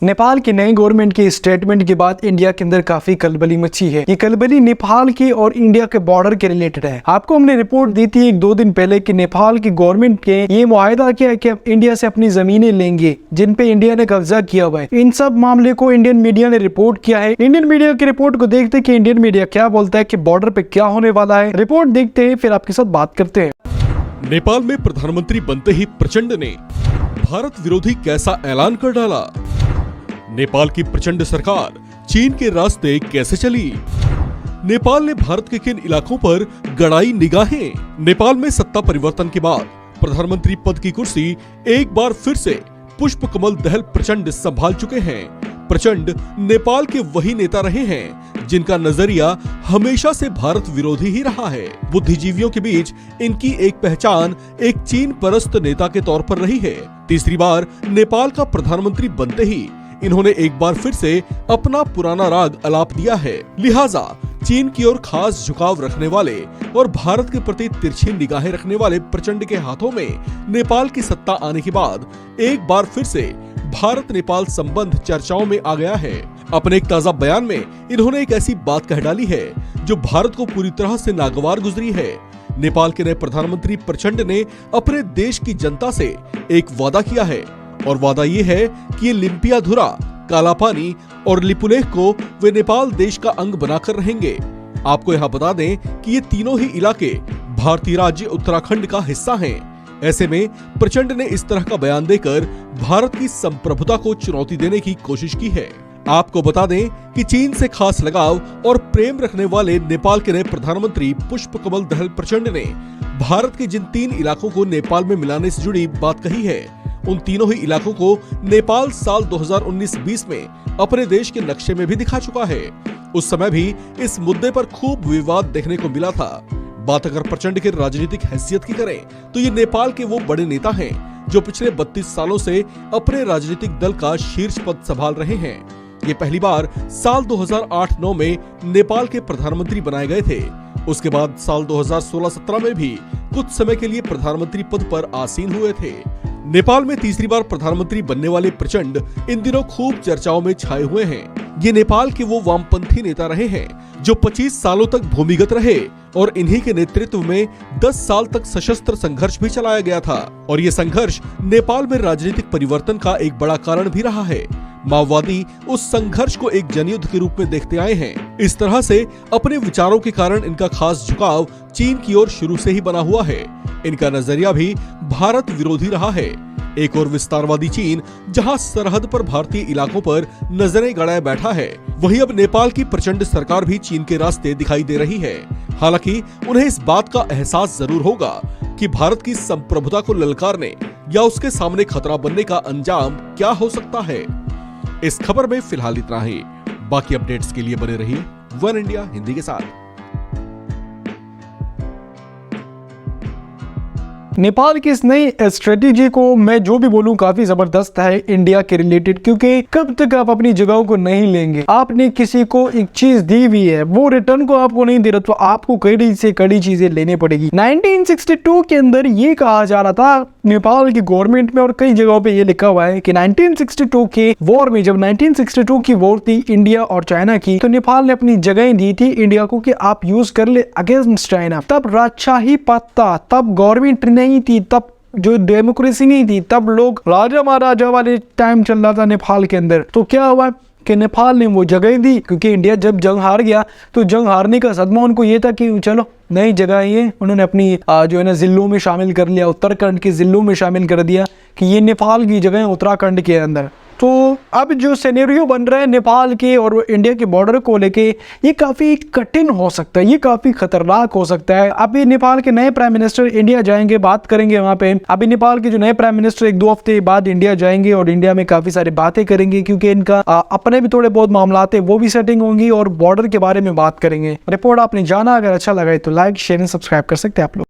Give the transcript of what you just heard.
नेपाल की नई गवर्नमेंट के स्टेटमेंट के बाद इंडिया के अंदर काफी खलबली मची है। ये खलबली नेपाल की और इंडिया के बॉर्डर के रिलेटेड है। आपको हमने रिपोर्ट दी थी 1-2 दिन पहले कि नेपाल की गवर्नमेंट के ये मुआहदा किया कि इंडिया से अपनी जमीनें लेंगे जिन पे इंडिया ने कब्जा किया हुआ है। इन सब मामले को इंडियन मीडिया ने रिपोर्ट किया है। इंडियन मीडिया की रिपोर्ट को देखते कि इंडियन मीडिया क्या बोलता है कि बॉर्डर पे क्या होने वाला है। रिपोर्ट देखते हैं फिर आपके साथ बात करते हैं। नेपाल में प्रधानमंत्री बनते ही प्रचंड ने भारत विरोधी कैसा ऐलान कर डाला। नेपाल की प्रचंड सरकार चीन के रास्ते कैसे चली। नेपाल ने भारत के किन इलाकों पर गड़ाई निगाहें। नेपाल में सत्ता परिवर्तन के बाद प्रधानमंत्री पद की कुर्सी एक बार फिर से पुष्प कमल दहल प्रचंड संभाल चुके हैं। प्रचंड नेपाल के वही नेता रहे हैं जिनका नजरिया हमेशा से भारत विरोधी ही रहा है। बुद्धिजीवियों के बीच इनकी एक पहचान एक चीन परस्त नेता के तौर पर रही है। तीसरी बार नेपाल का प्रधानमंत्री बनते ही इन्होंने एक बार फिर से अपना पुराना राग अलाप दिया है। लिहाजा चीन की ओर खास झुकाव रखने वाले और भारत के प्रति तिरछी निगाहें रखने वाले प्रचंड के हाथों में नेपाल की सत्ता आने के बाद एक बार फिर से भारत नेपाल संबंध चर्चाओं में आ गया है। अपने एक ताजा बयान में इन्होंने एक ऐसी बात कह डाली है जो भारत को पूरी तरह से नागवार गुजरी है। नेपाल के नए प्रधानमंत्री प्रचंड ने अपने देश की जनता से एक वादा किया है और वादा ये है कि ये लिम्पियाधुरा, कालापानी और लिपुलेख को वे नेपाल देश का अंग बनाकर रहेंगे। आपको यहाँ बता दें कि ये तीनों ही इलाके भारतीय राज्य उत्तराखंड का हिस्सा हैं। ऐसे में प्रचंड ने इस तरह का बयान देकर भारत की संप्रभुता को चुनौती देने की कोशिश की है। आपको बता दें कि चीन से खास लगाव और प्रेम रखने वाले नेपाल के नए प्रधानमंत्री पुष्प कमल दहल प्रचंड ने भारत के जिन 3 इलाकों को नेपाल में मिलाने से जुड़ी बात कही है, उन तीनों ही इलाकों को नेपाल साल 2019-20 में अपने देश के नक्शे में भी दिखा चुका है। उस समय भी इस मुद्दे पर खूब विवाद देखने को मिला था। बात अगर प्रचंड के राजनीतिक हैसियत की करें तो ये नेपाल के वो बड़े नेता हैं जो पिछले 32 सालों से अपने राजनीतिक दल का शीर्ष पद संभाल रहे हैं। ये पहली बार साल 2008-9 में नेपाल के प्रधानमंत्री बनाए गए थे। उसके बाद साल 2016-17 में भी कुछ समय के लिए प्रधानमंत्री पद पर आसीन हुए थे। नेपाल में तीसरी बार प्रधानमंत्री बनने वाले प्रचंड इन दिनों खूब चर्चाओं में छाए हुए हैं। ये नेपाल के वो वामपंथी नेता रहे हैं जो 25 सालों तक भूमिगत रहे और इन्हीं के नेतृत्व में 10 साल तक सशस्त्र संघर्ष भी चलाया गया था और ये संघर्ष नेपाल में राजनीतिक परिवर्तन का एक बड़ा कारण भी रहा है। माओवादी उस संघर्ष को एक जनयुद्ध के रूप में देखते आए हैं। इस तरह से अपने विचारों के कारण इनका खास झुकाव चीन की ओर शुरू से ही बना हुआ है। इनका नजरिया भी भारत विरोधी रहा है। एक और विस्तारवादी चीन जहां सरहद पर भारतीय इलाकों पर नजरें गड़ाए बैठा है, वहीं अब नेपाल की प्रचंड सरकार भी चीन के रास्ते दिखाई दे रही है। हालांकि उन्हें इस बात का एहसास जरूर होगा कि भारत की संप्रभुता को ललकारने या उसके सामने खतरा बनने का अंजाम क्या हो सकता है। इस खबर में फिलहाल इतना ही। बाकी अपडेट्स के लिए बने रहिए वन इंडिया हिंदी के साथ। नेपाल की इस नई स्ट्रेटेजी को मैं जो भी बोलूं काफी जबरदस्त है इंडिया के रिलेटेड, क्योंकि कब तक आप अपनी जगहों को नहीं लेंगे। आपने किसी को एक चीज दी हुई है, वो रिटर्न को आपको नहीं दे रहा, तो आपको कड़ी से कड़ी चीजें लेने पड़ेगी। 1962 के अंदर ये कहा जा रहा था नेपाल की गवर्नमेंट में और कई जगहों पे ये लिखा हुआ है कि 1962 के वॉर में, जब 1962 की वॉर थी इंडिया और चाइना की, तो नेपाल ने अपनी जगह दी थी इंडिया को कि आप यूज कर ले अगेंस्ट चाइना। तब राजशाही पत्ता, तब गवर्नमेंट नहीं थी, तब जो डेमोक्रेसी नहीं थी, तब लोग राजा महाराजा वाले टाइम चल रहा था नेपाल के अंदर। तो क्या हुआ कि नेपाल ने वो जगह दी, क्योंकि इंडिया जब जंग हार गया तो जंग हारने का सदमा उनको ये था कि चलो नई जगह ये उन्होंने अपनी जो है ना जिलों में शामिल कर लिया, उत्तराखंड के जिलों में शामिल कर दिया कि ये नेपाल की जगह है उत्तराखंड के अंदर। तो अब जो सिनेरियो बन रहा है नेपाल के और इंडिया के बॉर्डर को लेके, ये काफ़ी कठिन हो सकता है, ये काफ़ी खतरनाक हो सकता है। अभी नेपाल के नए प्राइम मिनिस्टर इंडिया जाएंगे, बात करेंगे वहाँ पे। अभी नेपाल के जो नए प्राइम मिनिस्टर 1-2 हफ्ते बाद इंडिया जाएंगे और इंडिया में काफ़ी सारी बातें करेंगे, क्योंकि इनका अपने भी थोड़े बहुत मामला थे, वो भी सेटिंग होंगी और बॉर्डर के बारे में बात करेंगे। रिपोर्ट आपने जाना, अगर अच्छा लगा तो लाइक शेयर एंड सब्सक्राइब कर सकते हैं आप लोग।